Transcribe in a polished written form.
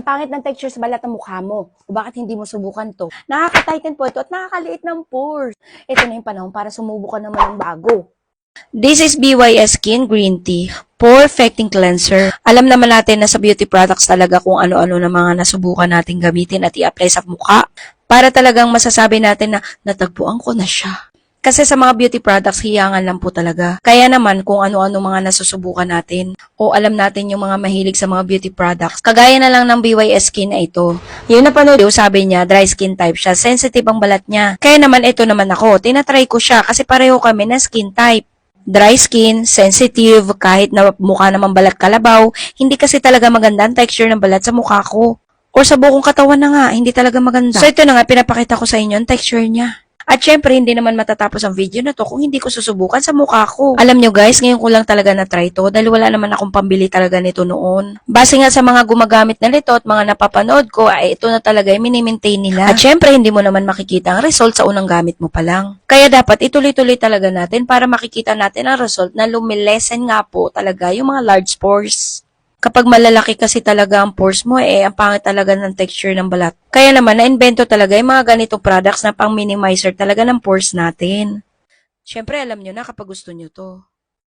pangit ng texture sa balat ng mukha mo. O bakit hindi mo subukan to? Nakaka-tighten po ito at nakakaliit ng pores. Ito na yung panahon para sumubukan naman ng bago. This is BYS Skin Green Tea, Perfecting Cleanser. Alam naman natin na sa beauty products talaga kung ano-ano na mga nasubukan natin gamitin at i-apply sa mukha para talagang masasabi natin na natagpuan ko na siya. Kasi sa mga beauty products, hiyangan lang po talaga. Kaya naman kung ano-ano mga nasusubukan natin o alam natin yung mga mahilig sa mga beauty products. Kagaya na lang ng BYS Skin na ito. Yung napanood, sabi niya, dry skin type siya. Sensitive ang balat niya. Kaya naman ito naman ako. Tinatry ko siya kasi pareho kami na skin type. Dry skin, sensitive, kahit na mukha naman balat kalabaw, hindi kasi talaga maganda ang texture ng balat sa mukha ko. Or sa buong katawan na nga, hindi talaga maganda. So ito na nga, pinapakita ko sa inyo ang texture niya. At syempre, hindi naman matatapos ang video na to kung hindi ko susubukan sa mukha ko. Alam nyo guys, ngayon ko lang talaga na-try to dahil wala naman akong pambili talaga nito noon. Base nga sa mga gumagamit na nito at mga napapanood ko, ay ito na talaga yung mini-maintain nila. At syempre, hindi mo naman makikita ang result sa unang gamit mo pa lang. Kaya dapat ituloy-tuloy talaga natin para makikita natin ang result na lumilesen nga po talaga yung mga large pores. Kapag malalaki kasi talaga ang pores mo, ang pangit talaga ng texture ng balat. Kaya naman, na-invento talaga yung mga ganitong products na pang-minimizer talaga ng pores natin. Siyempre, alam nyo na kapag gusto nyo to.